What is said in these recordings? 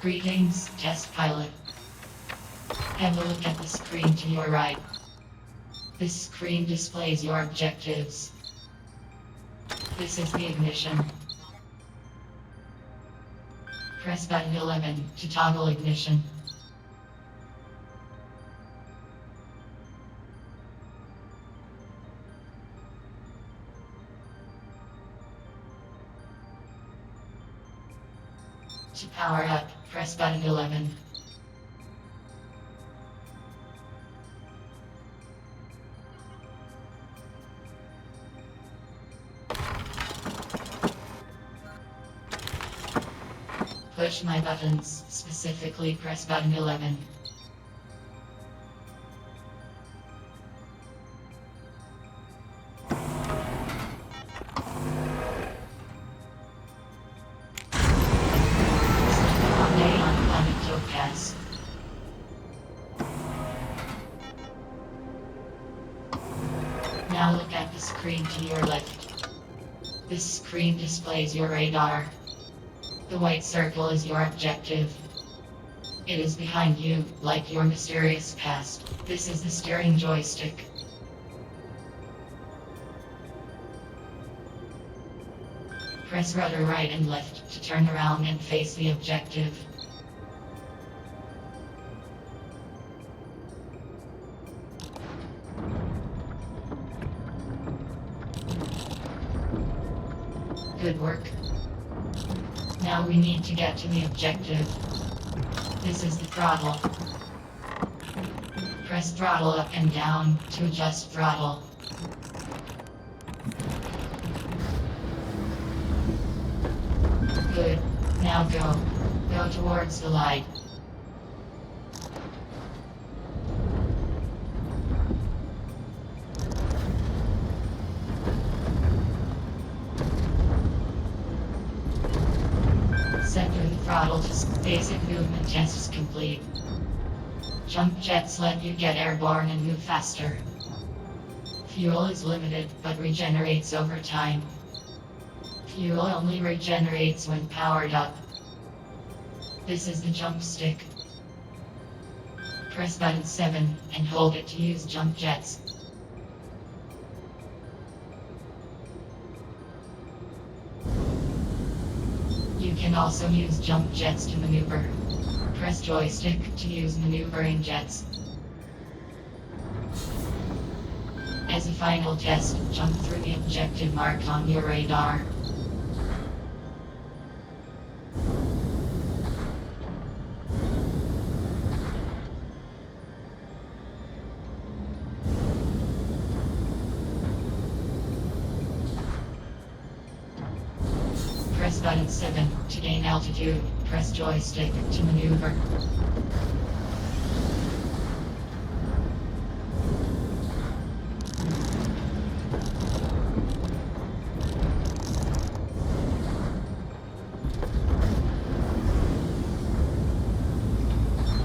Greetings, test pilot. Have a look at the screen to your right. This screen displays your objectives. This is the ignition. Press button 11 to toggle ignition. To power up, press button 11. Push my buttons, specifically press button 11. Now look at the screen to your left. This screen displays your radar. The white circle is your objective. It is behind you, like your mysterious past. This is the steering joystick. Press rudder right and left to turn around and face the objective. Good work. Now we need to get to the objective. This is the throttle. Press throttle up and down to adjust throttle. Good. Now go. Go towards the light. Center the throttle to basic movement tests complete. Jump jets let you get airborne and move faster. Fuel is limited, but regenerates over time. Fuel only regenerates when powered up. This is the jump stick. Press button 7 and hold it to use jump jets. You can also use jump jets to maneuver. Press joystick to use maneuvering jets. As a final test, jump through the objective marked on your radar. Press button 7 to gain altitude. Press joystick to maneuver.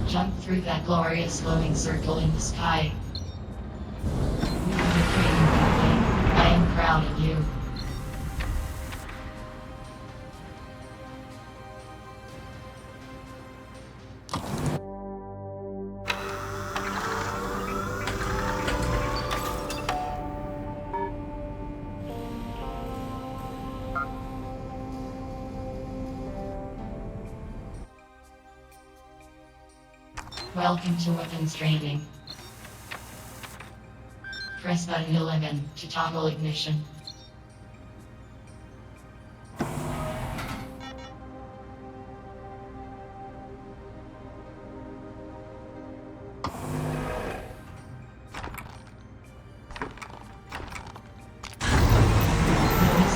Jump through that glorious glowing circle in the sky. You are the freedom captain. I am proud of you. Welcome to weapons training. Press button 11 to toggle ignition. Notice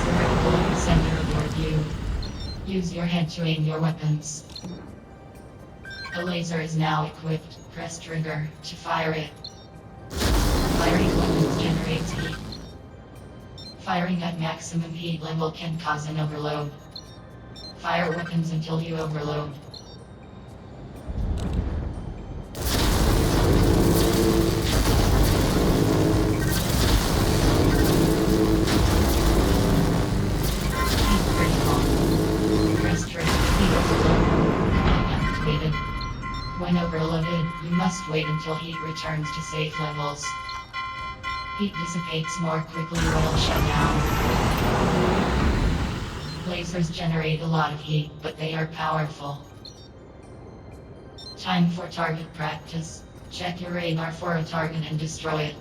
the vertical in the center of your view. Use your head to aim your weapons. The laser is now equipped. Press trigger to fire it. Firing weapons generates heat. Firing at maximum heat level can cause an overload. Fire weapons until you overload. Heat critical. Press trigger to heat overload. When overloaded, you must wait until heat returns to safe levels. Heat dissipates more quickly while shut down. Lasers generate a lot of heat, but they are powerful. Time for target practice. Check your radar for a target and destroy it.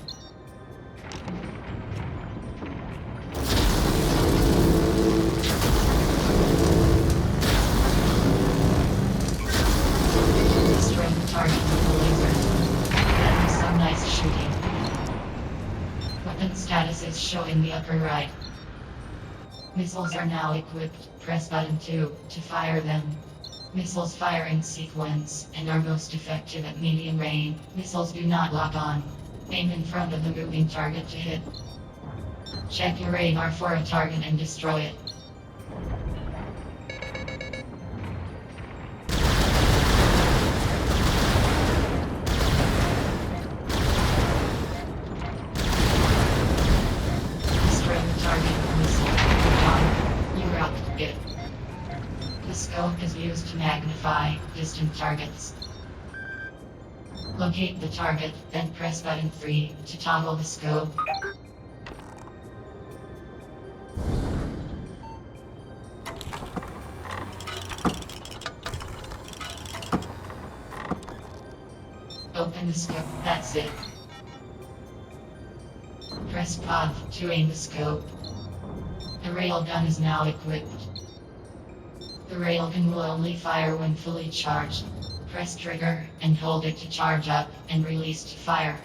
Destroy the target with the laser. That was some nice shooting. Weapon status is shown in the upper right. Missiles are now equipped. Press button 2 to fire them. Missiles firing sequence and are most effective at medium range. Missiles do not lock on. Aim in front of the moving target to hit. Check your radar for a target and destroy it. Destroy the target with missile. You rocked it. The scope is used to magnify distant targets. Locate the target, then press button 3 to toggle the scope. Open the scope, that's it. Press pod to aim the scope. The railgun is now equipped. The railgun will only fire when fully charged. Press trigger and hold it to charge up and release to fire.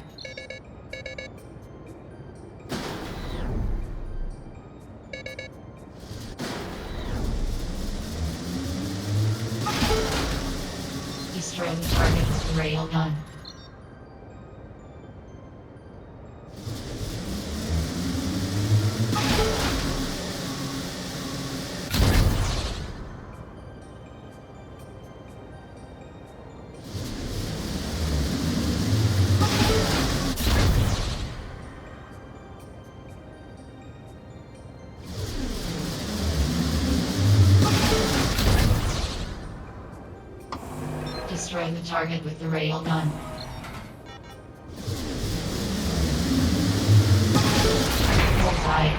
Destroy the target with the railgun. Destroy the target with the railgun. Bullseye.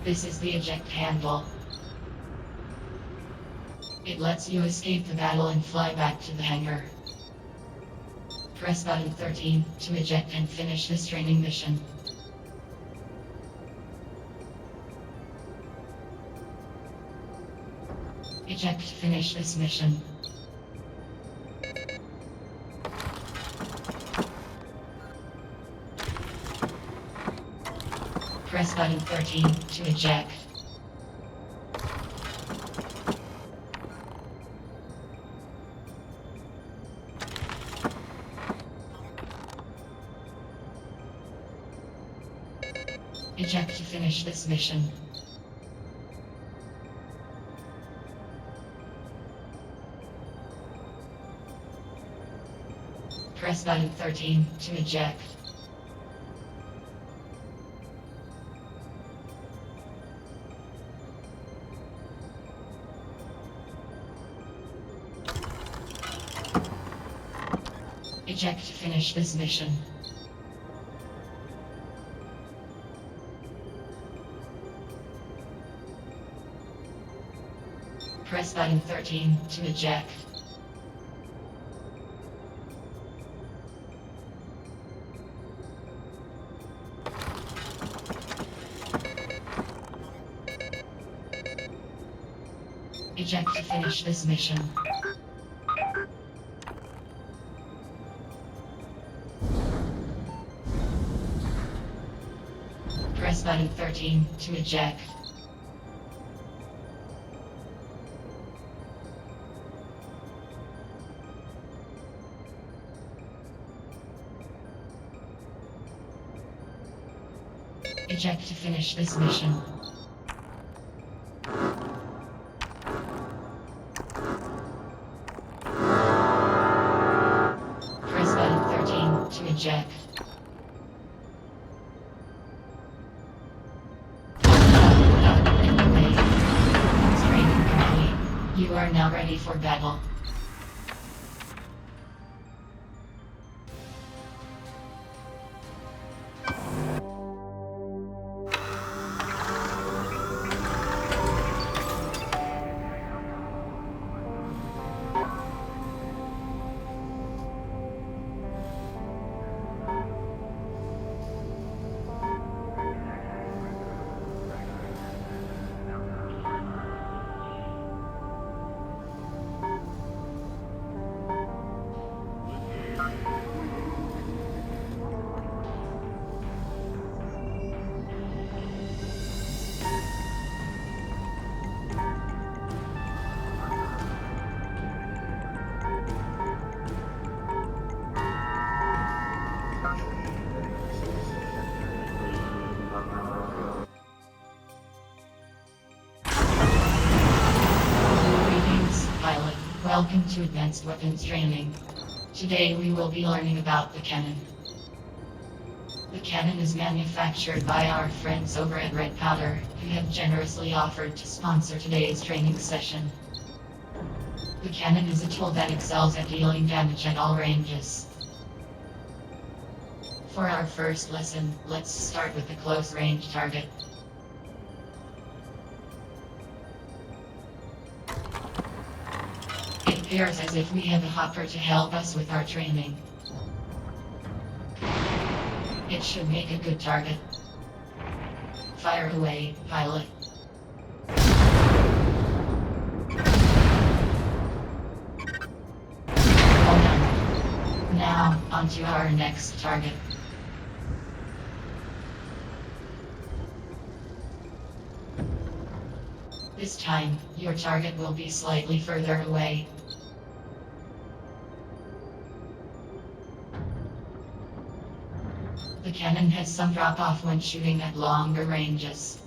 This is the eject handle. It lets you escape the battle and fly back to the hangar. Press button 13 to eject and finish this training mission. Eject to finish this mission. Press button 13 to eject. Eject to finish this mission. Press button 13 to eject. Eject to finish this mission. Press button 13 to eject. Eject to finish this mission. Press button 13 to eject. Eject to finish this mission. Press button 13 to eject. Training complete. You are now ready for battle. Welcome to Advanced Weapons Training. Today we will be learning about the cannon. The cannon is manufactured by our friends over at Red Powder, who have generously offered to sponsor today's training session. The cannon is a tool that excels at dealing damage at all ranges. For our first lesson, let's start with a close-range target. It appears as if we have a hopper to help us with our training. It should make a good target. Fire away, pilot. All done. Now, onto our next target. This time, your target will be slightly further away. The cannon has some drop-off when shooting at longer ranges.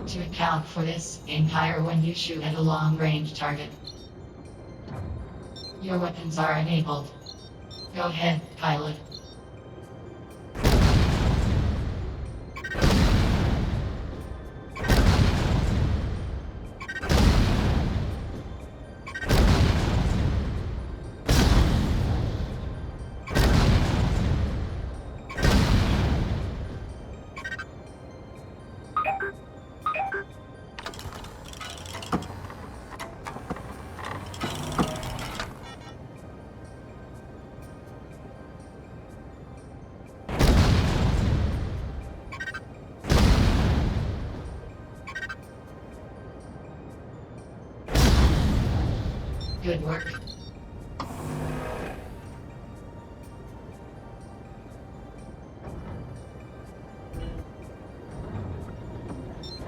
To account for this, aim higher when you shoot at a long-range target. Your weapons are enabled. Go ahead, pilot. Good work.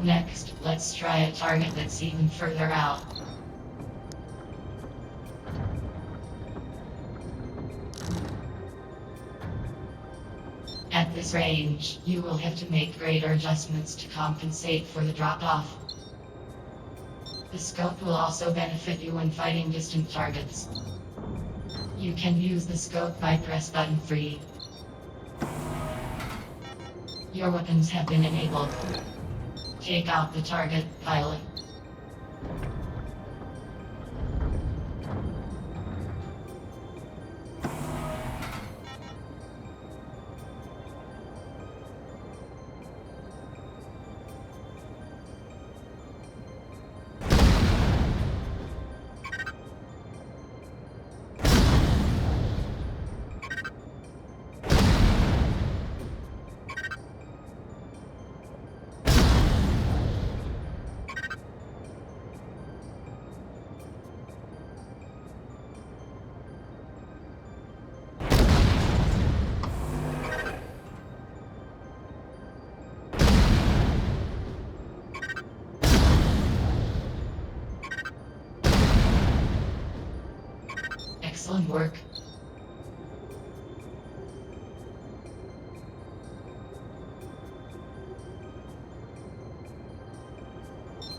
Next, let's try a target that's even further out. At this range, you will have to make greater adjustments to compensate for the drop-off. The scope will also benefit you when fighting distant targets. You can use the scope by press button 3. Your weapons have been enabled. Take out the target, pilot. Excellent work.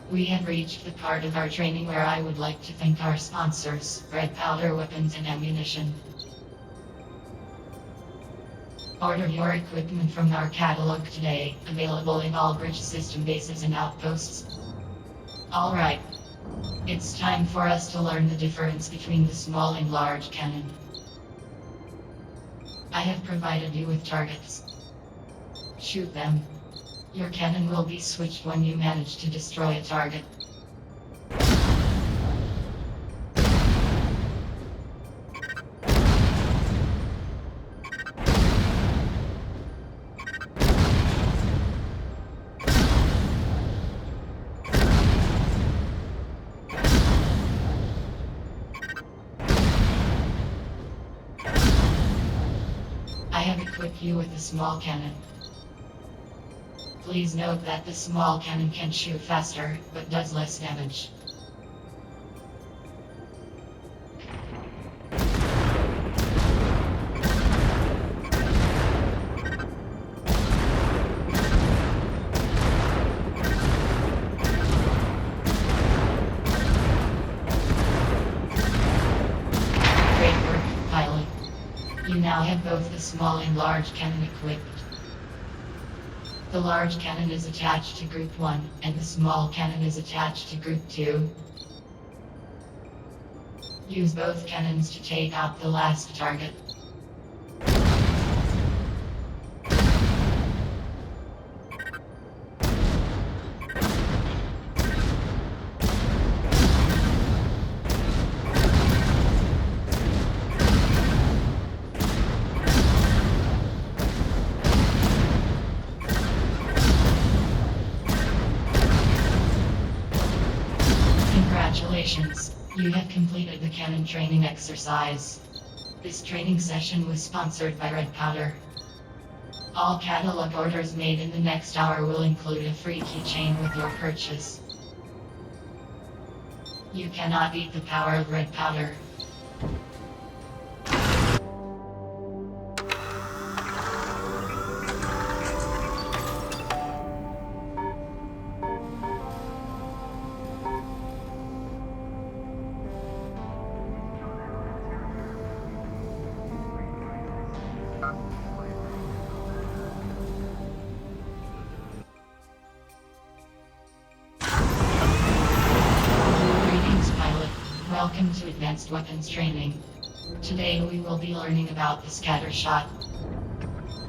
We have reached the part of our training where I would like to thank our sponsors, Red Powder Weapons and Ammunition. Order your equipment from our catalog today, available in all bridge system bases and outposts. Alright. It's time for us to learn the difference between the small and large cannon. I have provided you with targets. Shoot them. Your cannon will be switched when you manage to destroy a target. I have equipped you with a small cannon. Please note that the small cannon can shoot faster, but does less damage. You now have both the small and large cannon equipped. The large cannon is attached to Group 1, and the small cannon is attached to Group 2. Use both cannons to take out the last target. Congratulations, you have completed the cannon training exercise. This training session was sponsored by Red Powder. All catalog orders made in the next hour will include a free keychain with your purchase. You cannot beat the power of Red Powder. Welcome to Advanced Weapons Training. Today we will be learning about the scatter shot.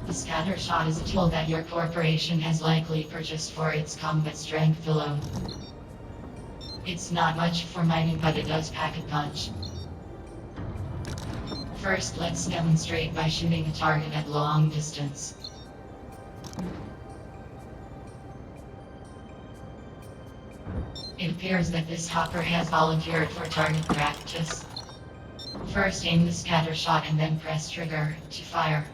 The scatter shot is a tool that your corporation has likely purchased for its combat strength alone. It's not much for mining, but it does pack a punch. First, let's demonstrate by shooting a target at long distance. It appears that this hopper has volunteered for target practice. First aim the scatter shot and then press trigger to fire.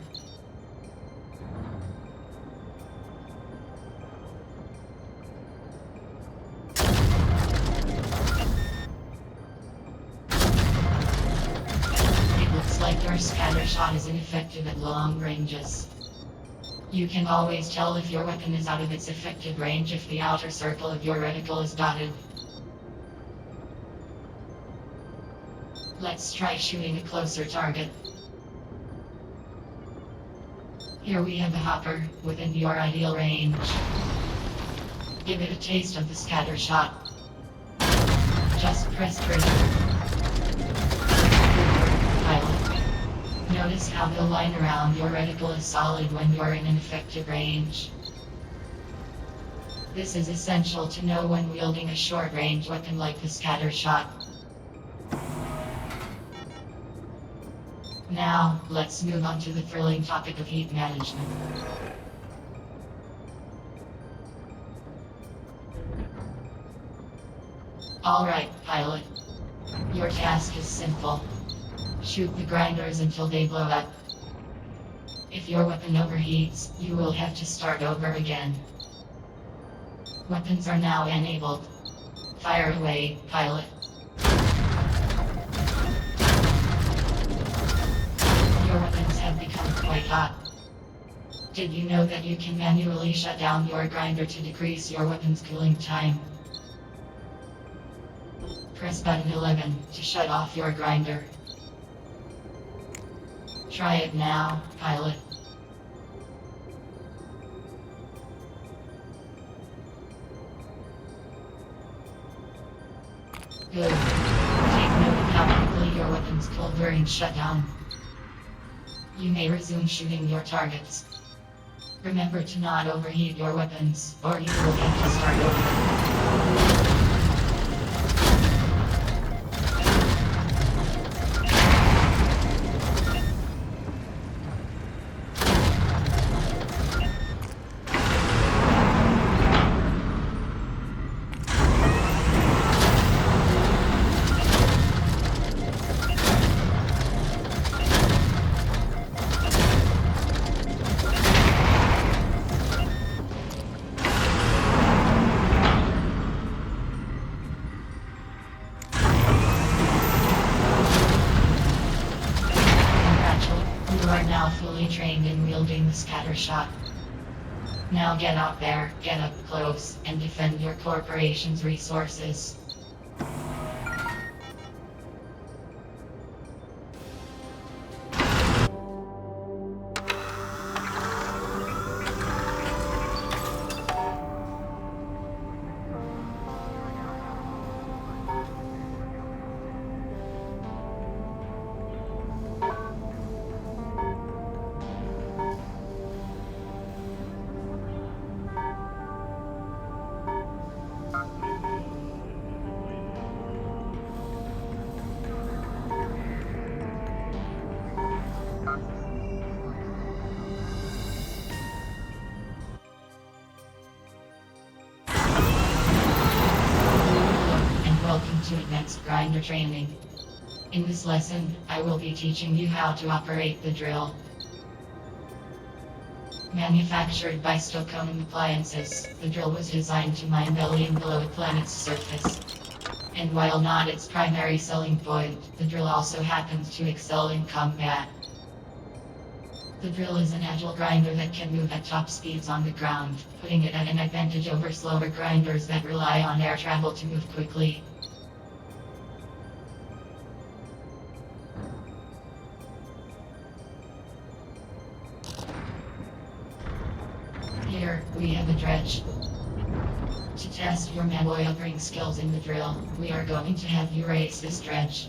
It looks like your scatter shot is ineffective at long ranges. You can always tell if your weapon is out of its effective range if the outer circle of your reticle is dotted. Let's try shooting a closer target. Here we have a hopper, within your ideal range. Give it a taste of the scatter shot. Just press trigger. Notice how the line around your reticle is solid when you're in an effective range. This is essential to know when wielding a short-range weapon like the scatter shot. Now, let's move on to the thrilling topic of heat management. Alright, pilot. Your task is simple. Shoot the grinders until they blow up. If your weapon overheats, you will have to start over again. Weapons are now enabled. Fire away, pilot. Your weapons have become quite hot. Did you know that you can manually shut down your grinder to decrease your weapon's cooling time? Press button 11 to shut off your grinder. Try it now, pilot. Good. Take note of how quickly your weapons cool during shutdown. You may resume shooting your targets. Remember to not overheat your weapons, or you will have to start over. You are now fully trained in wielding the scatter shot. Now get out there, get up close, and defend your corporation's resources. grinder training. In this lesson, I will be teaching you how to operate the drill. Manufactured by Stockholm Appliances, the drill was designed to mine bellying below a planet's surface. And while not its primary selling point, the drill also happens to excel in combat. The drill is an agile grinder that can move at top speeds on the ground, putting it at an advantage over slower grinders that rely on air travel to move quickly. Here, we have a dredge. To test your manœuvering skills in the drill, we are going to have you race this dredge.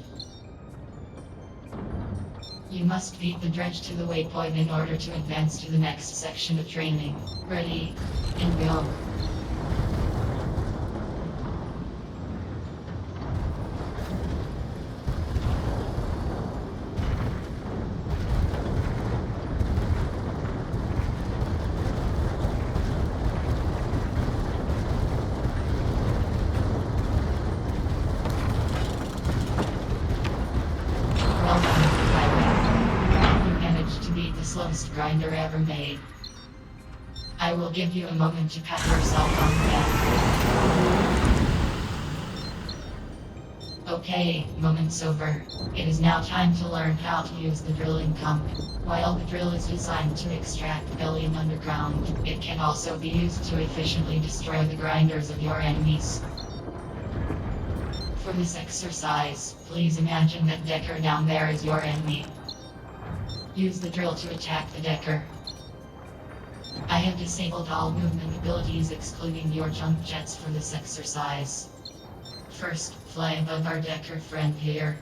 You must beat the dredge to the waypoint in order to advance to the next section of training. Ready, and go. Slowest grinder ever made. I will give you a moment to pat yourself on the back. Okay, moment's over. It is now time to learn how to use the drilling pump. While the drill is designed to extract bellium underground, it can also be used to efficiently destroy the grinders of your enemies. For this exercise, please imagine that Decker down there is your enemy. Use the drill to attack the Decker. I have disabled all movement abilities excluding your jump jets for this exercise. First, fly above our Decker friend here.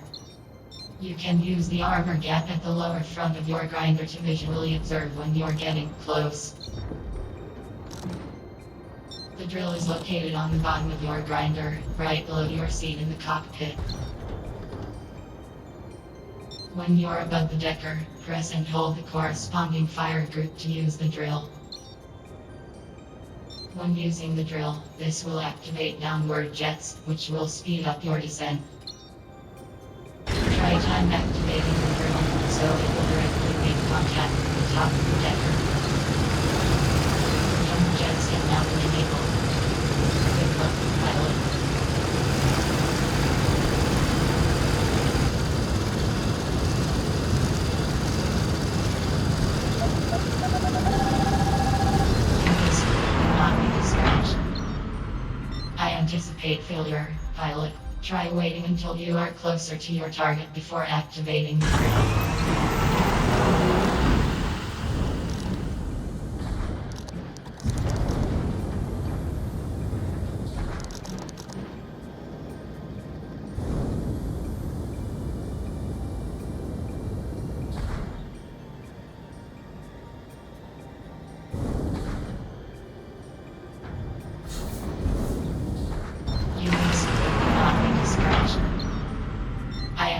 You can use the armor gap at the lower front of your grinder to visually observe when you're getting close. The drill is located on the bottom of your grinder, right below your seat in the cockpit. When you're above the Decker, press and hold the corresponding fire group to use the drill. When using the drill, this will activate downward jets, which will speed up your descent. Try time activating the drill, so it will directly make contact with the top of the Decker. Jump jets have now been enabled. Good luck, pilot. Anticipate failure, pilot. Try waiting until you are closer to your target before activating the drill.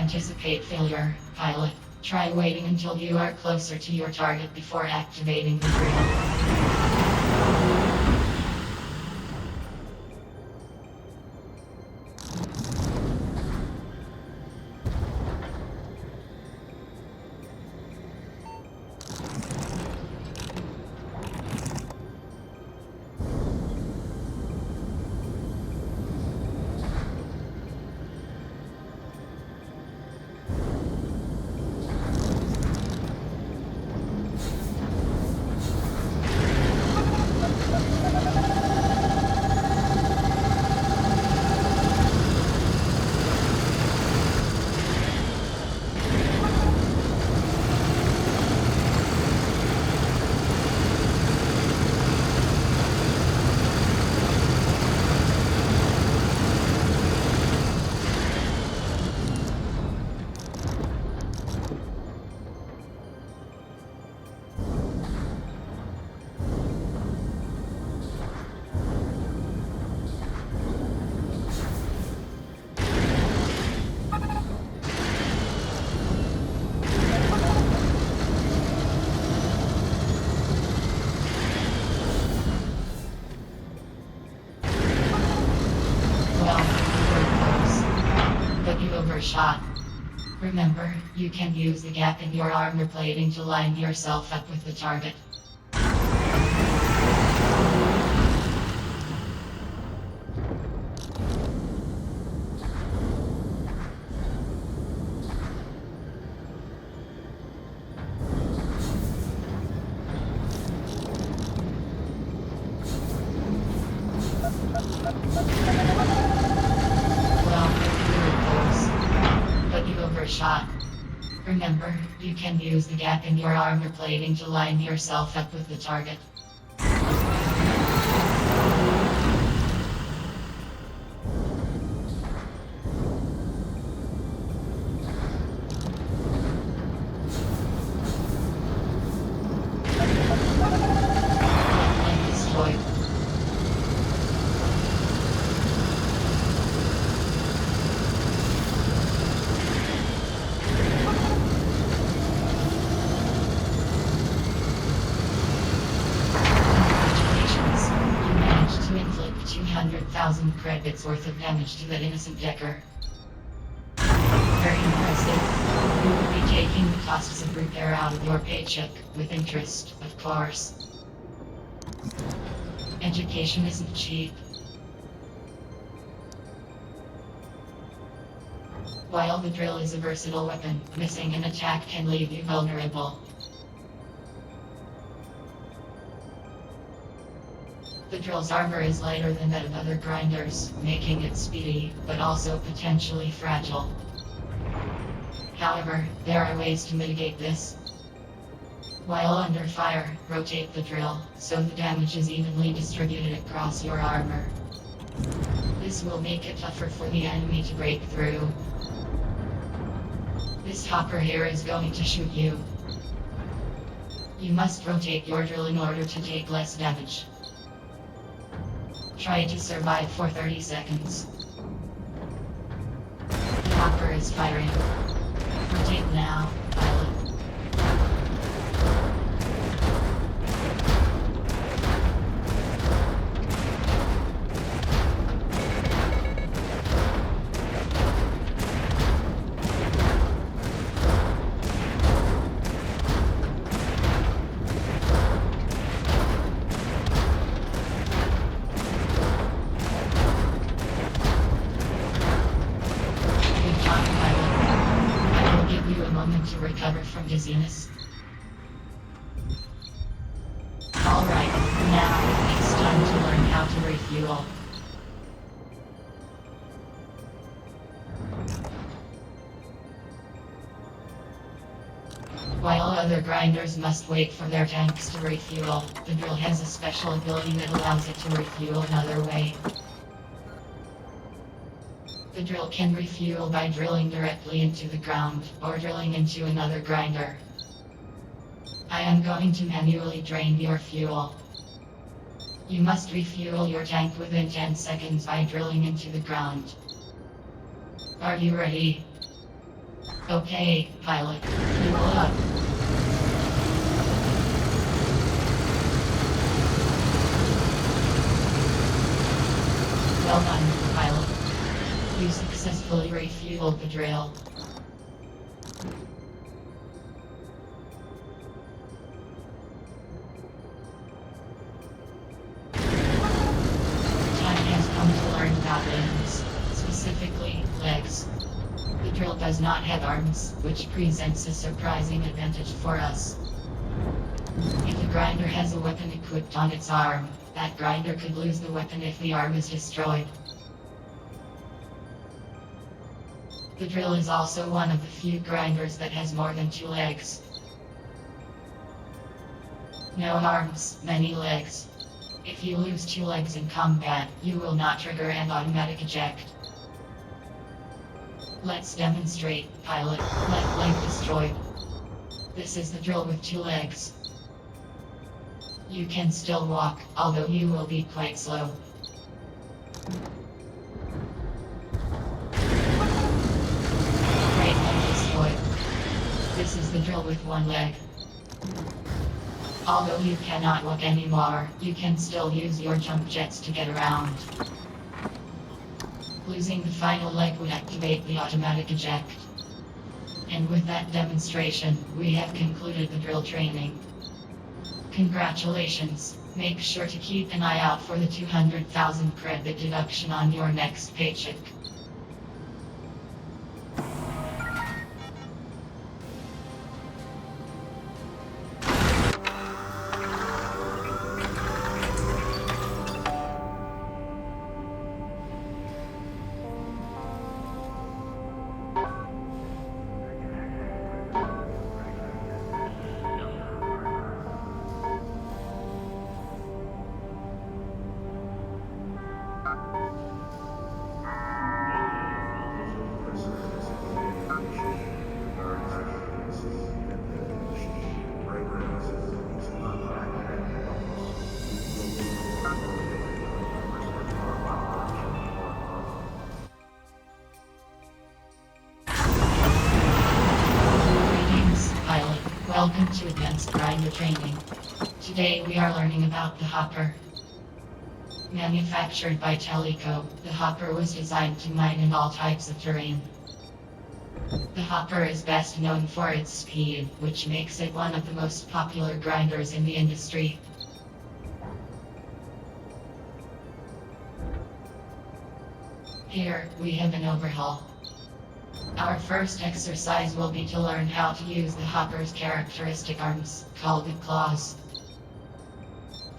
Anticipate failure, pilot. Try waiting until you are closer to your target before activating the drill. Remember, you can use the gap in your armor plating to line yourself up with the target. Well, really close. But you overshot. Remember, you can use the gap in your armor plating to line yourself up with the target. And destroyed. Congratulations. You managed to inflict 200,000 credits worth of damage to that innocent Decker. Very impressive. You will be taking the costs of repair out of your paycheck, with interest, of course. Education isn't cheap. While the drill is a versatile weapon, missing an attack can leave you vulnerable. The drill's armor is lighter than that of other grinders, making it speedy, but also potentially fragile. However, there are ways to mitigate this. While under fire, rotate the drill, so the damage is evenly distributed across your armor. This will make it tougher for the enemy to break through. This hopper here is going to shoot you. You must rotate your drill in order to take less damage. Try to survive for 30 seconds. The hopper is firing. Rotate now, pilot. Good job, pilot. I will give you a moment to recover from dizziness. Alright, now it's time to learn how to refuel. While other grinders must wait for their tanks to refuel, the drill has a special ability that allows it to refuel another way. The drill can refuel by drilling directly into the ground, or drilling into another grinder. I am going to manually drain your fuel. You must refuel your tank within 10 seconds by drilling into the ground. Are you ready? Okay, pilot, fuel up. Well done, pilot. You successfully refueled the drill. Time has come to learn about limbs, specifically legs. The drill does not have arms, which presents a surprising advantage for us. If a grinder has a weapon equipped on its arm, that grinder could lose the weapon if the arm is destroyed. The drill is also one of the few grinders that has more than 2 legs. No arms, many legs. If you lose 2 legs in combat, you will not trigger an automatic eject. Let's demonstrate, pilot. Left leg destroyed. This is the drill with 2 legs. You can still walk, although you will be quite slow. Right leg destroyed. This is the drill with 1 leg. Although you cannot walk anymore, you can still use your jump jets to get around. Losing the final leg would activate the automatic eject. And with that demonstration, we have concluded the drill training. Congratulations. Make sure to keep an eye out for the 200,000 credit deduction on your next paycheck. Greetings, pilot. Welcome to Advanced Grinder Training. Today we are learning about the hopper. Manufactured by Teleco, the hopper was designed to mine in all types of terrain. The hopper is best known for its speed, which makes it one of the most popular grinders in the industry. Here, we have an overhaul. Our first exercise will be to learn how to use the hopper's characteristic arms, called the claws.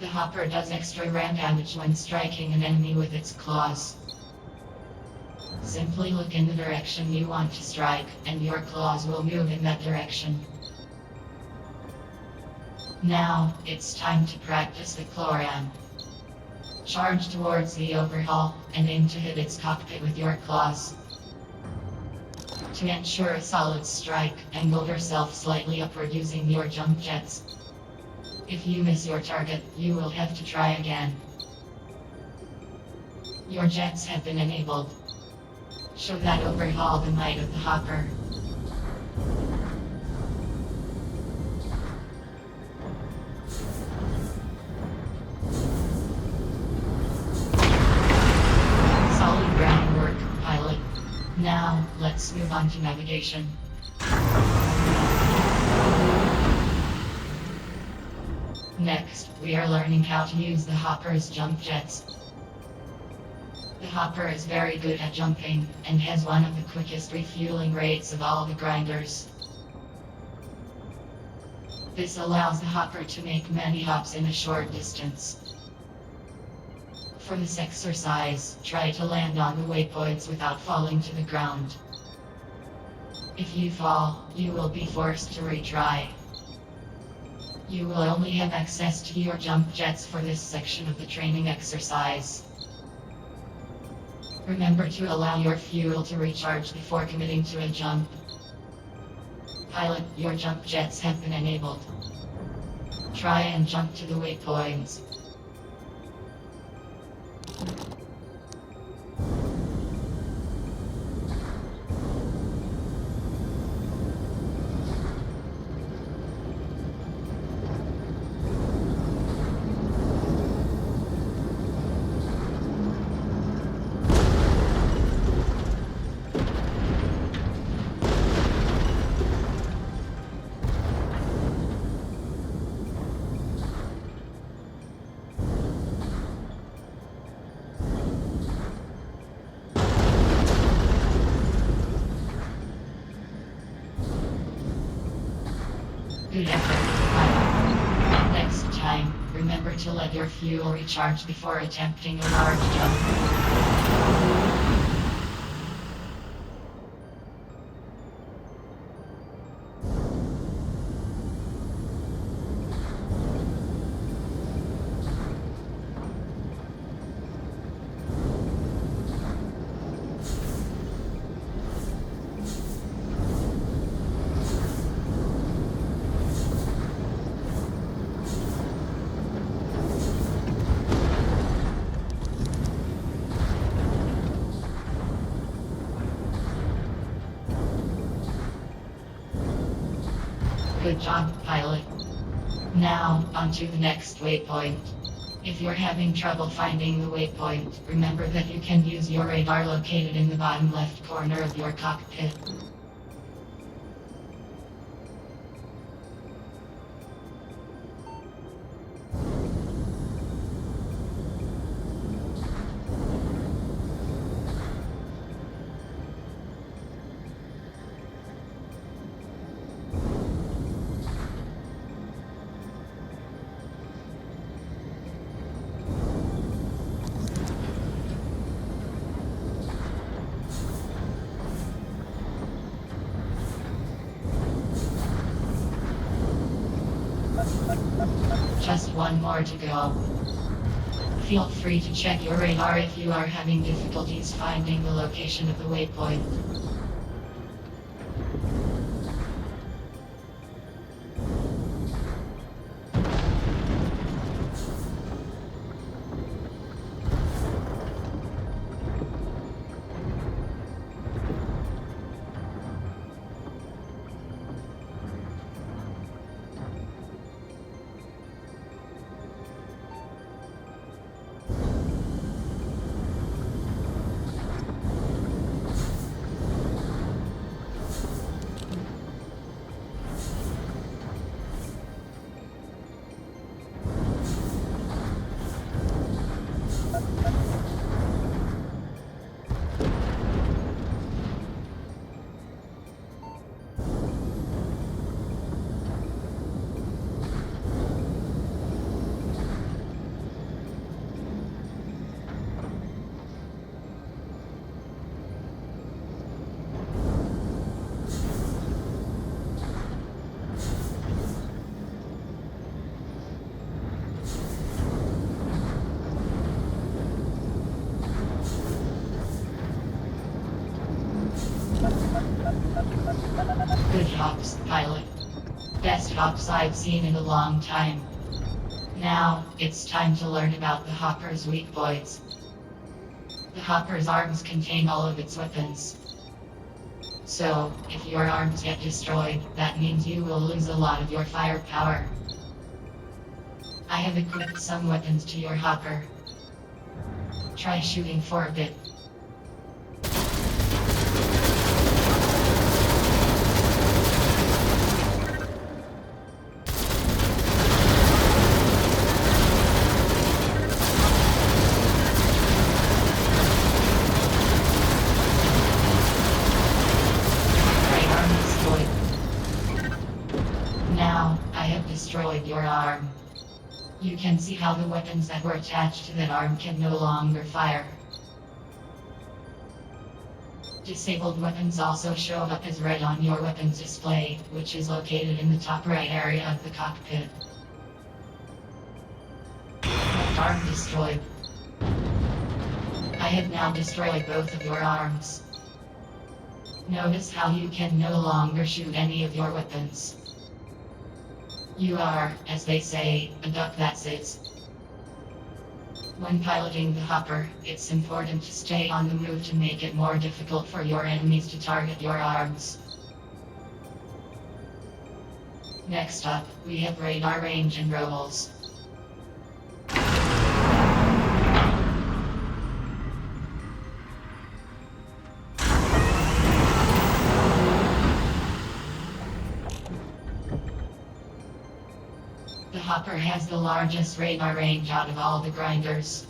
The hopper does extra ram damage when striking an enemy with its claws. Simply look in the direction you want to strike, and your claws will move in that direction. Now, it's time to practice the claw ram. Charge towards the overhaul, and aim to hit its cockpit with your claws. To ensure a solid strike, angle yourself slightly upward using your jump jets. If you miss your target, you will have to try again. Your jets have been enabled. Show that overhaul the might of the hopper. Solid groundwork, pilot. Now, let's move on to navigation. Next, we are learning how to use the hopper's jump jets. The hopper is very good at jumping, and has one of the quickest refueling rates of all the grinders. This allows the hopper to make many hops in a short distance. For this exercise, try to land on the waypoints without falling to the ground. If you fall, you will be forced to retry. You will only have access to your jump jets for this section of the training exercise. Remember to allow your fuel to recharge before committing to a jump. Pilot, your jump jets have been enabled. Try and jump to the waypoints. Good effort. Next time, remember to let your fuel recharge before attempting a large jump. Good job, pilot. Now, on to the next waypoint. If you're having trouble finding the waypoint, remember that you can use your radar located in the bottom left corner of your cockpit. Just one more to go. Feel free to check your radar if you are having difficulties finding the location of the waypoint. Good hops, pilot. Best hops I've seen in a long time. Now, it's time to learn about the hopper's weak points. The hopper's arms contain all of its weapons. So, if your arms get destroyed, that means you will lose a lot of your firepower. I have equipped some weapons to your hopper. Try shooting for a bit. Now, I have destroyed your arm. You can see how the weapons that were attached to that arm can no longer fire. Disabled weapons also show up as red on your weapons display, which is located in the top right area of the cockpit. Left arm destroyed. I have now destroyed both of your arms. Notice how you can no longer shoot any of your weapons. You are, as they say, a duck that sits. When piloting the hopper, it's important to stay on the move to make it more difficult for your enemies to target your arms. Next up, we have radar range and rolls. The hopper has the largest radar range out of all the grinders.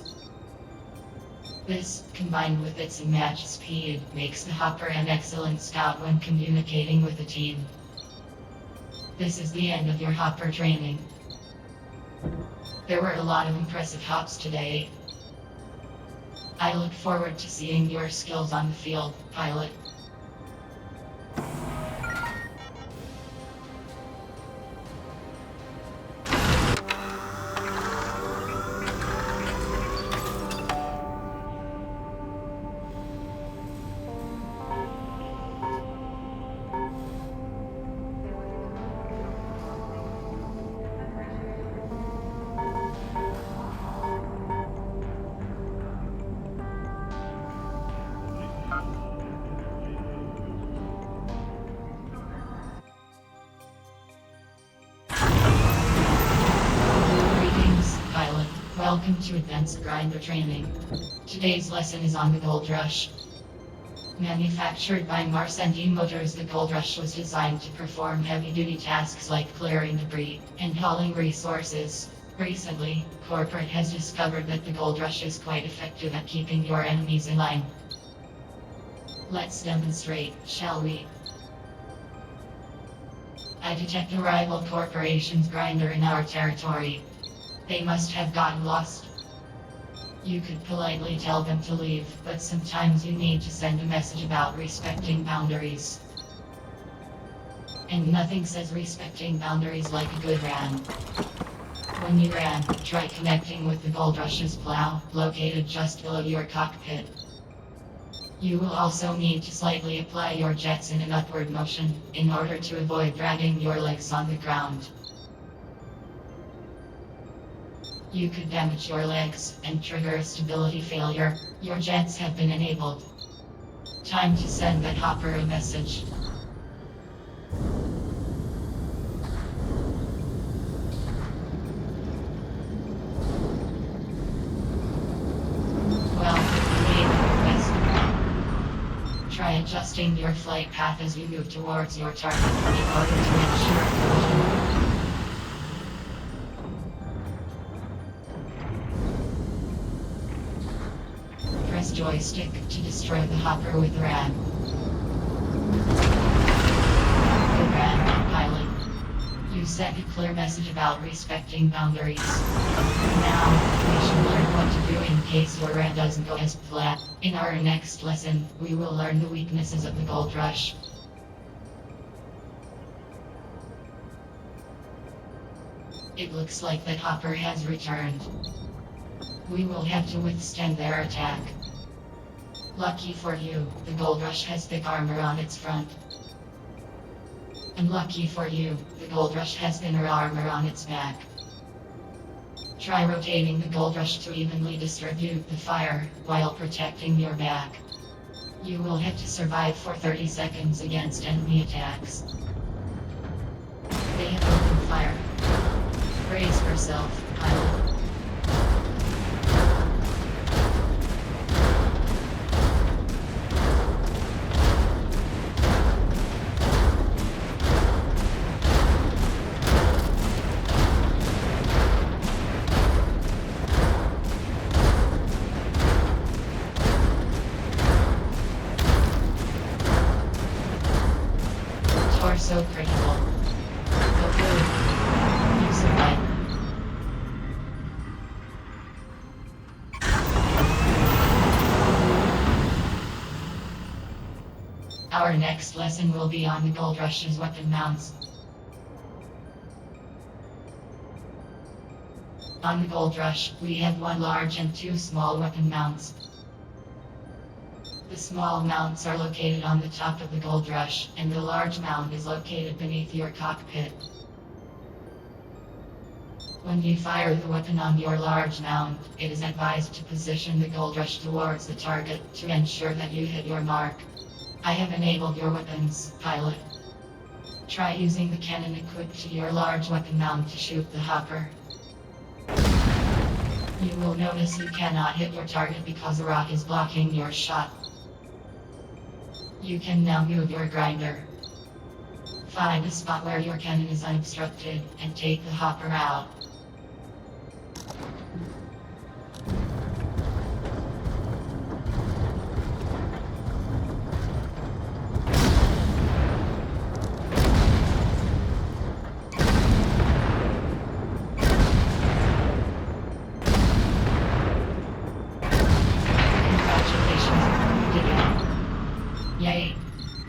This, combined with its unmatched speed, makes the hopper an excellent scout when communicating with a team. This is the end of your hopper training. There were a lot of impressive hops today. I look forward to seeing your skills on the field, pilot. Welcome to Advanced Grinder Training. Today's lesson is on the Gold Rush. Manufactured by Marcendi Motors, the Gold Rush was designed to perform heavy-duty tasks like clearing debris and hauling resources. Recently, corporate has discovered that the Gold Rush is quite effective at keeping your enemies in line. Let's demonstrate, shall we? I detect a rival corporation's grinder in our territory. They must have gotten lost. You could politely tell them to leave, but sometimes you need to send a message about respecting boundaries. And nothing says respecting boundaries like a good ram. When you land, try connecting with the Gold Rush's plow, located just below your cockpit. You will also need to slightly apply your jets in an upward motion, in order to avoid dragging your legs on the ground. You could damage your legs and trigger a stability failure. Your jets have been enabled. Time to send that hopper a message. Well, you made the request. Try adjusting your flight path as you move towards your target in order to ensure collision. Press joystick to destroy the hopper with RAM. Good RAM, pilot. You sent a clear message about respecting boundaries. Now, we should learn what to do in case your RAM doesn't go as planned. In our next lesson, we will learn the weaknesses of the Gold Rush. It looks like that hopper has returned. We will have to withstand their attack. Lucky for you, the Gold Rush has thick armor on its front. Unlucky for you, the Gold Rush has thinner armor on its back. Try rotating the Gold Rush to evenly distribute the fire, while protecting your back. You will have to survive for 30 seconds against enemy attacks. They have opened fire. Brace yourself, pilot. So critical. Go good. You survived. Our next lesson will be on the Gold Rush's weapon mounts. On the Gold Rush, we have one large and two small weapon mounts. The small mounts are located on the top of the Gold Rush, and the large mount is located beneath your cockpit. When you fire the weapon on your large mount, it is advised to position the Gold Rush towards the target to ensure that you hit your mark. I have enabled your weapons, pilot. Try using the cannon equipped to your large weapon mount to shoot the hopper. You will notice you cannot hit your target because a rock is blocking your shot. You can now move your grinder. Find a spot where your cannon is unobstructed, and take the hopper out. Yay!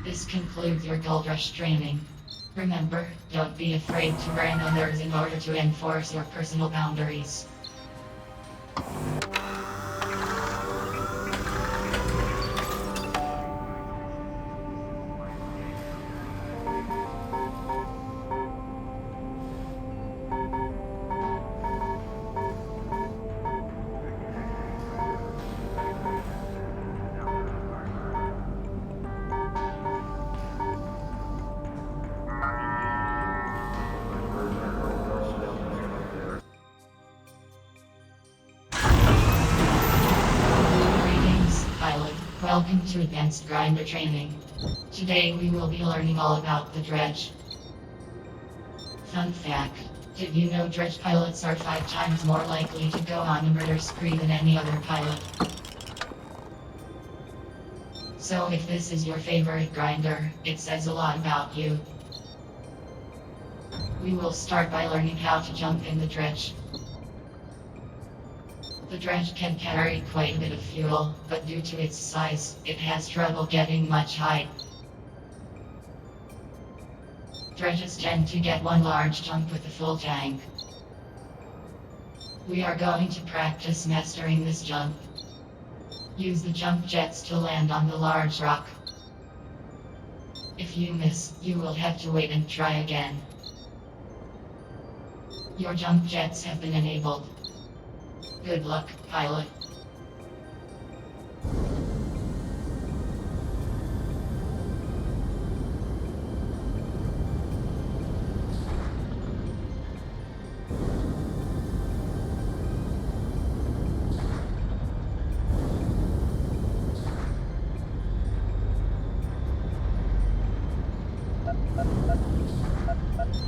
This concludes your Gold Rush training. Remember, don't be afraid to burn others in order to enforce your personal boundaries. Welcome to Advanced Grinder Training. Today we will be learning all about the dredge. Fun fact, did you know dredge pilots are 5 times more likely to go on a murder spree than any other pilot? So if this is your favorite grinder, it says a lot about you. We will start by learning how to jump in the dredge. The dredge can carry quite a bit of fuel, but due to its size, it has trouble getting much height. Dredges tend to get one large jump with a full tank. We are going to practice mastering this jump. Use the jump jets to land on the large rock. If you miss, you will have to wait and try again. Your jump jets have been enabled. Good luck, pilot.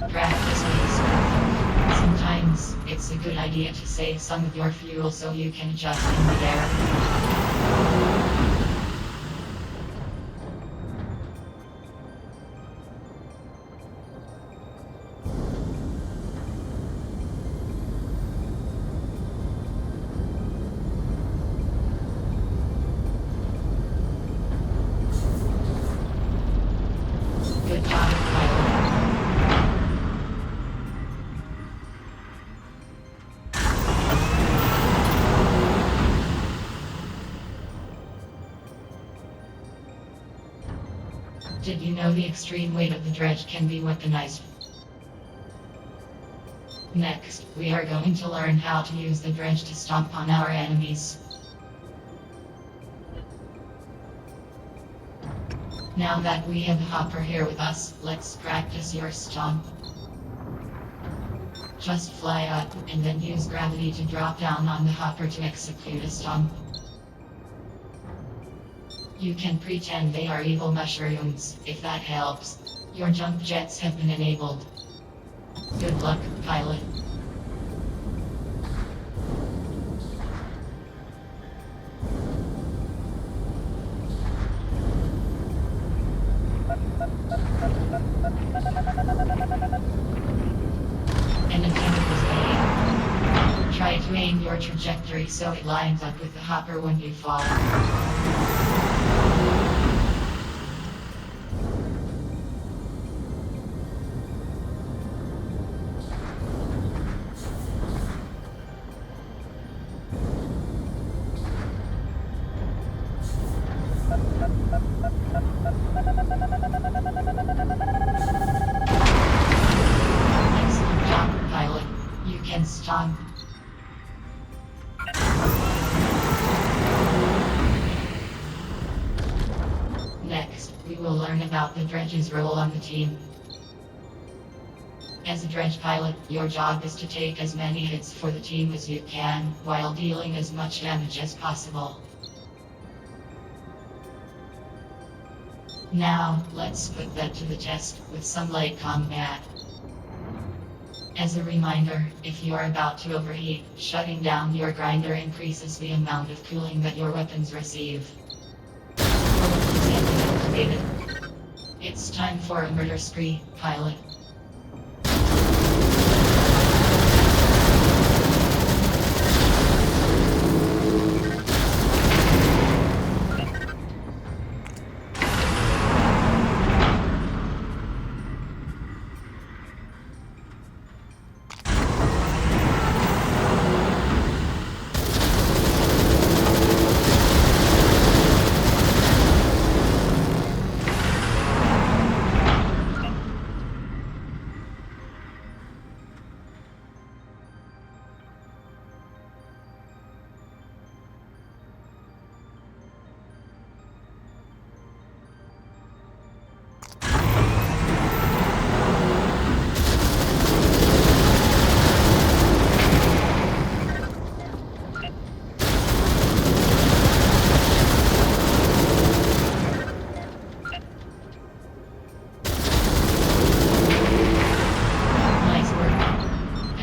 Practice makes perfect. Sometimes, it's a good idea to save some of your fuel so you can adjust in the air. Good job, pilot. Did you know the extreme weight of the dredge can be weaponized? Next, we are going to learn how to use the dredge to stomp on our enemies. Now that we have Hopper here with us, let's practice your stomp. Just fly up, and then use gravity to drop down on the Hopper to execute a stomp. You can pretend they are evil mushrooms, if that helps. Your jump jets have been enabled. Good luck, pilot. An attempt was made. Try to aim your trajectory so it lines up with the Hopper when you fall. Excellent job, pilot. You can stomp. Next, we will learn about the dredge's role on the team. As a dredge pilot, your job is to take as many hits for the team as you can, while dealing as much damage as possible. Now, let's put that to the test with some light combat. As a reminder, if you are about to overheat, shutting down your grinder increases the amount of cooling that your weapons receive. Activated. It's time for a murder spree, pilot.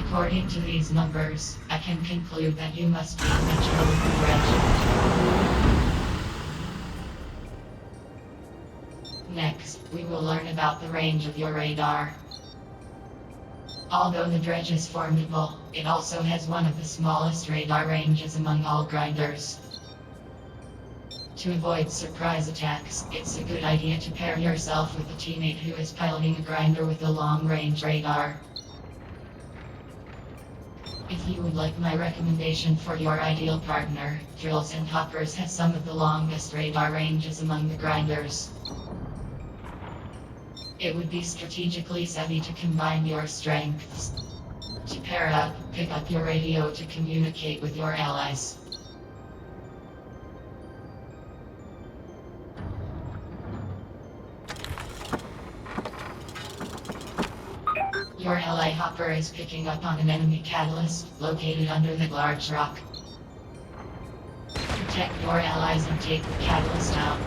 According to these numbers, I can conclude that you must be in trouble with the dredge. Next, we will learn about the range of your radar. Although the dredge is formidable, it also has one of the smallest radar ranges among all grinders. To avoid surprise attacks, it's a good idea to pair yourself with a teammate who is piloting a grinder with a long-range radar. If you would like my recommendation for your ideal partner, drills and hoppers have some of the longest radar ranges among the grinders. It would be strategically savvy to combine your strengths. To pair up, pick up your radio to communicate with your allies. Your ally hopper is picking up on an enemy catalyst, located under the large rock. Protect your allies and take the catalyst out.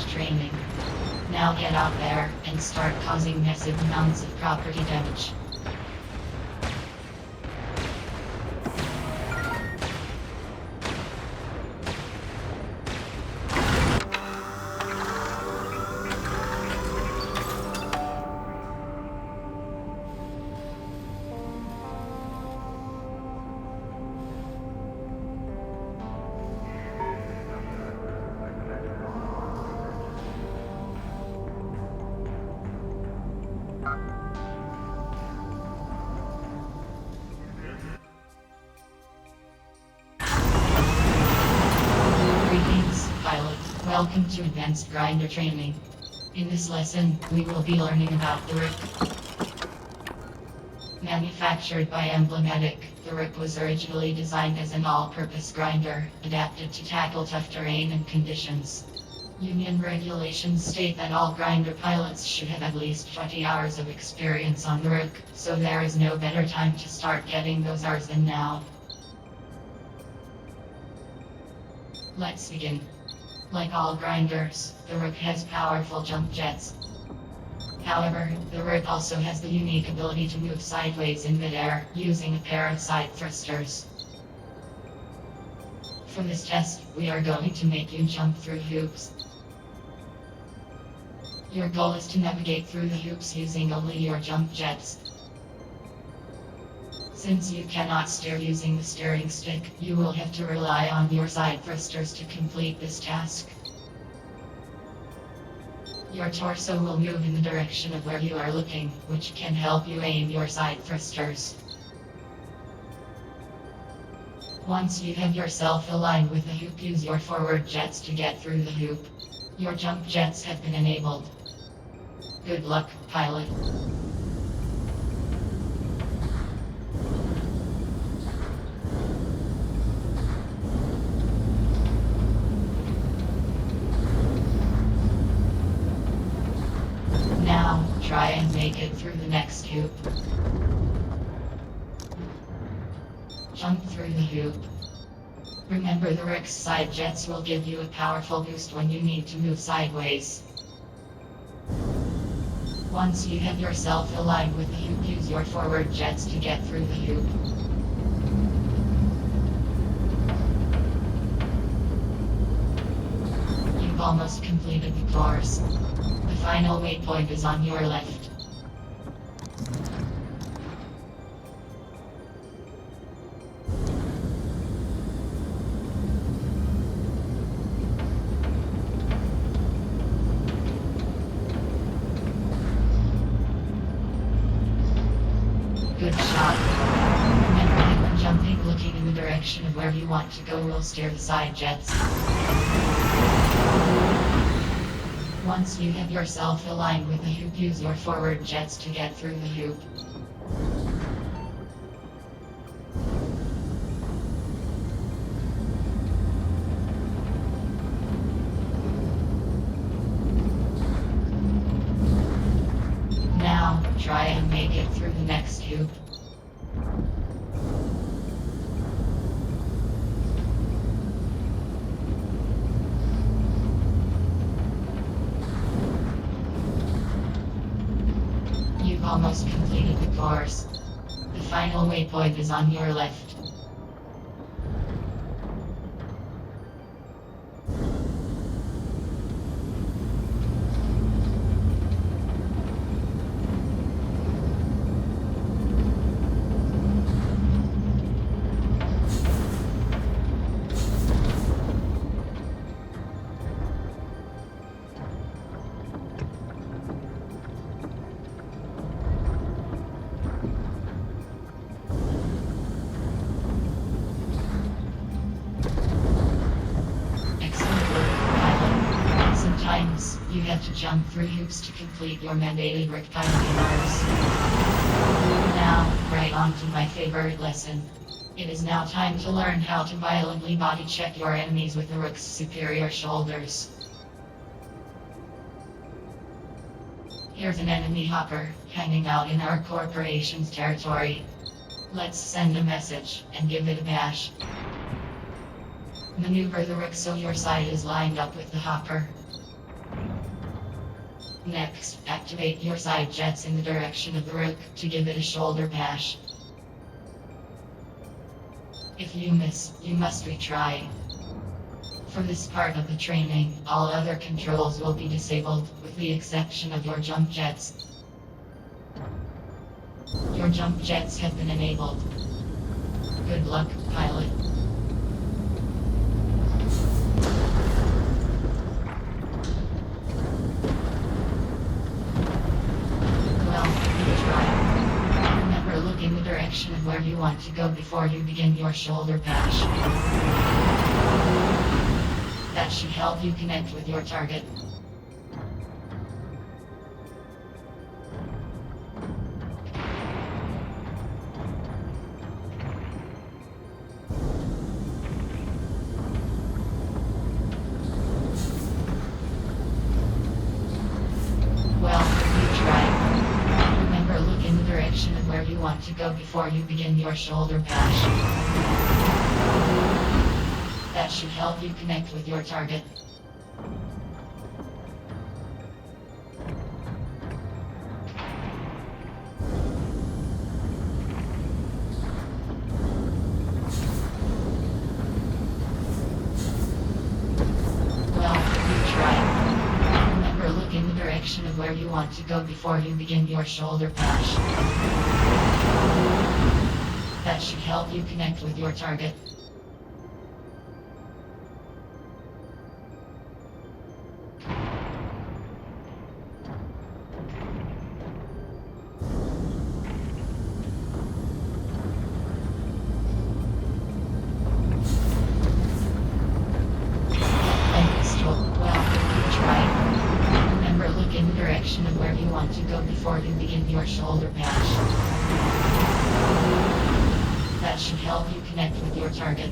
Training. Now get out there and start causing massive amounts of property damage. Welcome to Advanced Grinder Training. In this lesson, we will be learning about the Rook. Manufactured by Emblematic, the Rook was originally designed as an all-purpose grinder, adapted to tackle tough terrain and conditions. Union regulations state that all grinder pilots should have at least 20 hours of experience on the Rook, so there is no better time to start getting those hours than now. Let's begin. Like all grinders, the Rook has powerful jump jets. However, the Rook also has the unique ability to move sideways in midair, using a pair of side thrusters. For this test, we are going to make you jump through hoops. Your goal is to navigate through the hoops using only your jump jets. Since you cannot steer using the steering stick, you will have to rely on your side thrusters to complete this task. Your torso will move in the direction of where you are looking, which can help you aim your side thrusters. Once you have yourself aligned with the hoop, use your forward jets to get through the hoop. Your jump jets have been enabled. Good luck, pilot. Now, try and make it through the next hoop. Jump through the hoop. Remember, the Rook's side jets will give you a powerful boost when you need to move sideways. Once you have yourself aligned with the hoop, use your forward jets to get through the hoop. You've almost completed the course. The final waypoint is on your left. Good shot. Remember that when jumping, looking in the direction of where you want to go will steer the side jets. Once you have yourself aligned with the hoop, use your forward jets to get through the hoop. Now, try and make it through the next hoop. You've almost completed the course. The final waypoint is on your left. Excellent work, pilot. Sometimes, you have to jump through hoops to complete your mandated rig piloting hours. Now, right on to my favorite lesson. It is now time to learn how to violently body check your enemies with the rook's superior shoulders. Here's an enemy hopper, hanging out in our corporation's territory. Let's send a message, and give it a bash. Maneuver the rook so your side is lined up with the hopper. Next, activate your side jets in the direction of the rook to give it a shoulder bash. If you miss, you must retry. For this part of the training, all other controls will be disabled, with the exception of your jump jets. Your jump jets have been enabled. Good luck, pilot. Well, good try. Remember, look in the direction of where you want to go before you begin your shoulder bash. That should help you connect with your target. Well, you tried. Remember, look in the direction of where you want to go before you begin your shoulder bash. That should help you connect with your target. Well, you tried. Remember, look in the direction of where you want to go before you begin your shoulder bash. That should help you connect with your target. In the direction of where you want to go before you begin your shoulder bash. That should help you connect with your target.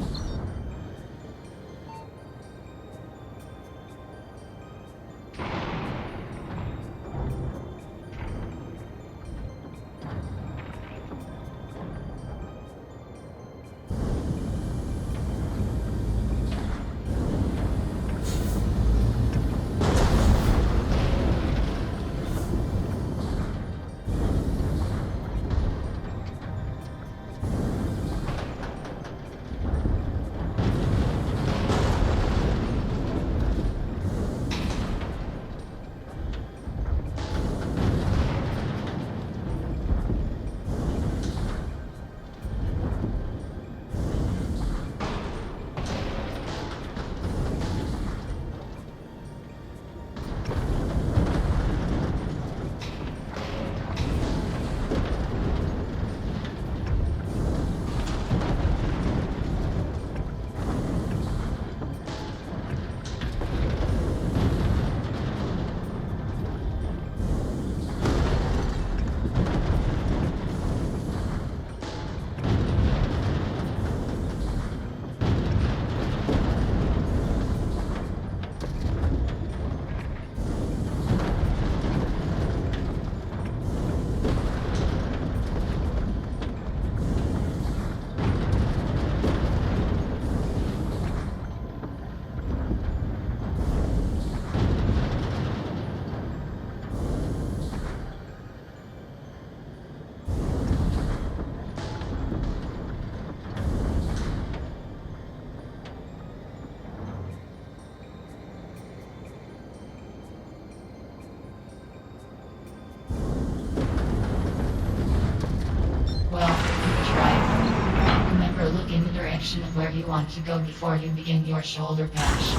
direction of where you want to go before you begin your shoulder patch.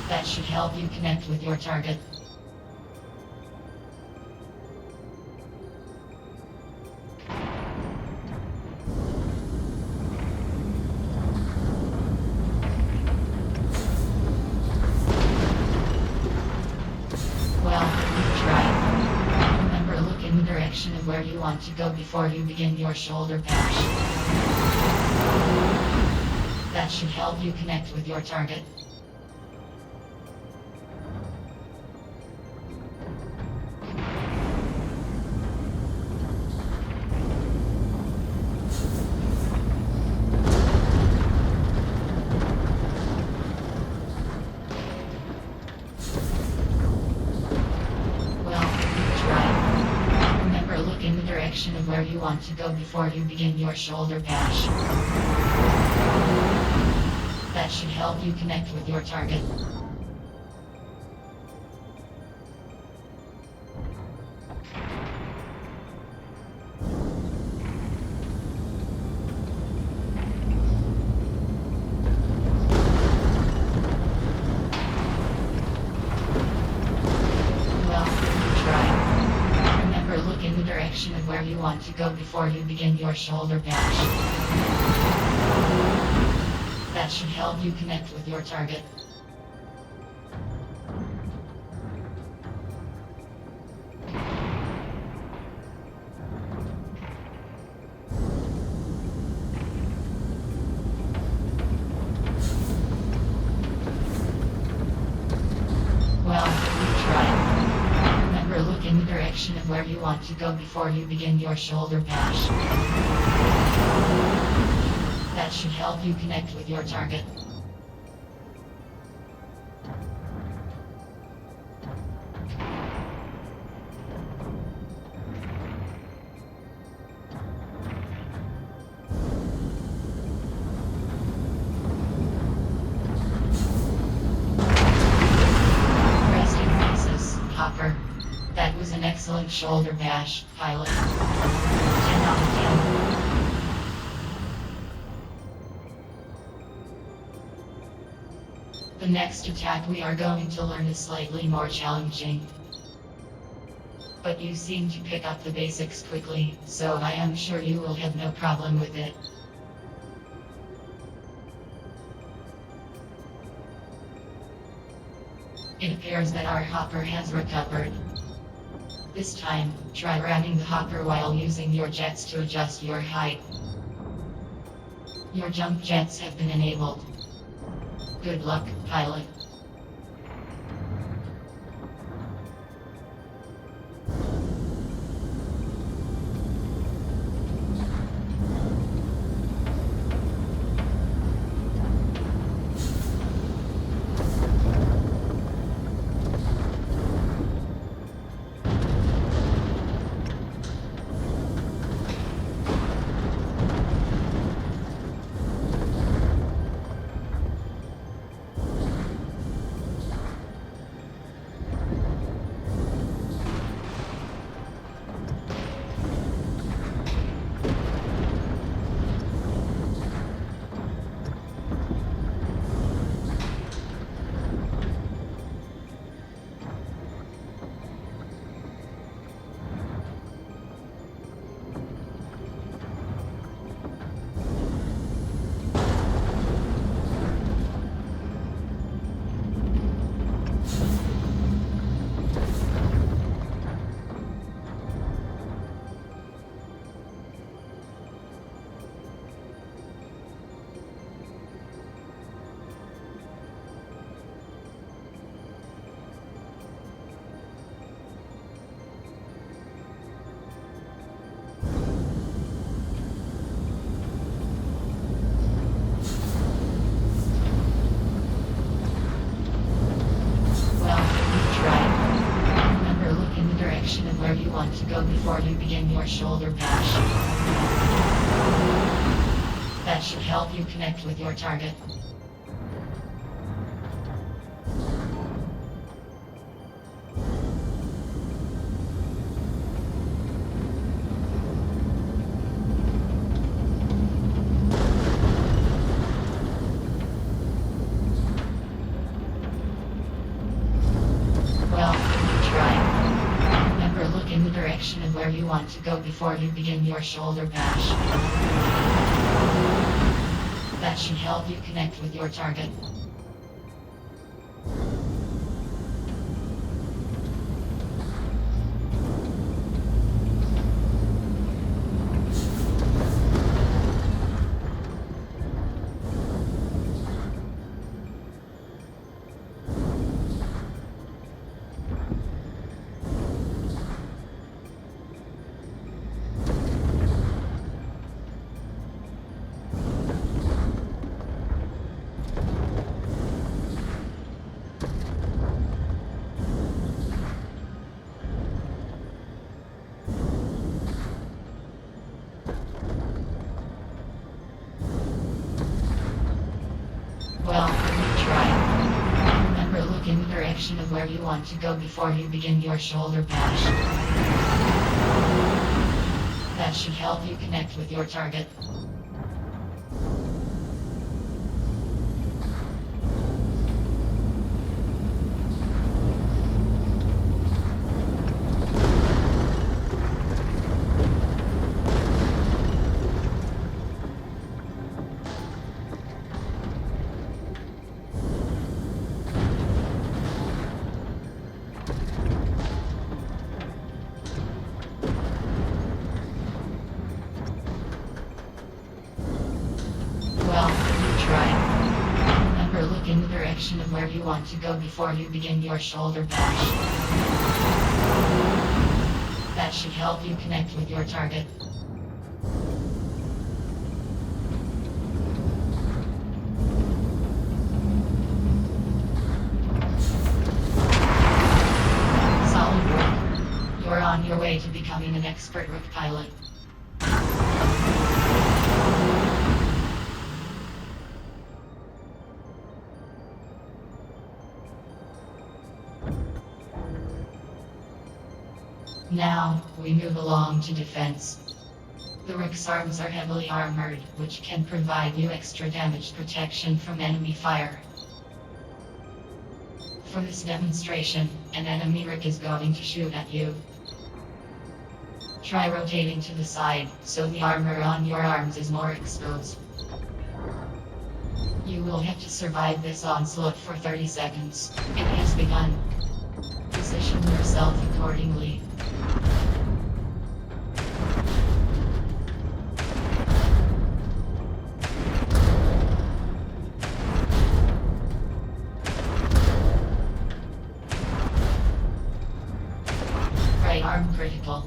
That should help you connect with your target. Direction of where you want to go before you begin your shoulder patch. That should help you connect with your target. Direction of where you want to go before you begin your shoulder patch. That should help you connect with your target. Direction of where you want to go before you begin your shoulder patch. That should help you connect with your target. In the direction of where you want to go before you begin your shoulder patch. That should help you connect with your target. Rest in peace, Hopper. That was an excellent shoulder bash, pilot. 10 out of 10. The next attack we are going to learn is slightly more challenging. But you seem to pick up the basics quickly, so I am sure you will have no problem with it. It appears that our hopper has recovered. This time, try ramming the hopper while using your jets to adjust your height. Your jump jets have been enabled. Good luck, pilot. Where you want to go before you begin your shoulder patch. That should help you connect with your target. direction of where you want to go before you begin your shoulder bash. That should help you connect with your target. Well, try. Remember, look in the direction of where you want to go before you begin your shoulder bash. That should help you connect with your target. Well, try. Remember, look in the direction of where you want to go before you begin your shoulder bash. That should help you connect with your target. Solid work. You're on your way to becoming an expert rook pilot. Now, we move along to defense. The Rook's arms are heavily armored, which can provide you extra damage protection from enemy fire. For this demonstration, an enemy Rook is going to shoot at you. Try rotating to the side, so the armor on your arms is more exposed. You will have to survive this onslaught for 30 seconds. It has begun. Position yourself accordingly. Right arm critical.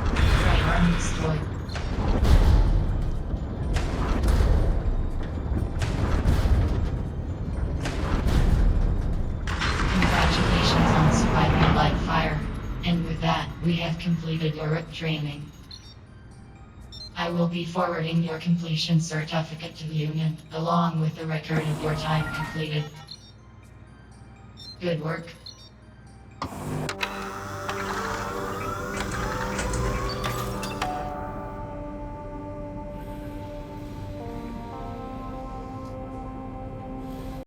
Right arm destroyed. Congratulations on surviving live fire. And with that, we have completed your Rook training. I will be forwarding your completion certificate to the Union, along with the record of your time completed. Good work.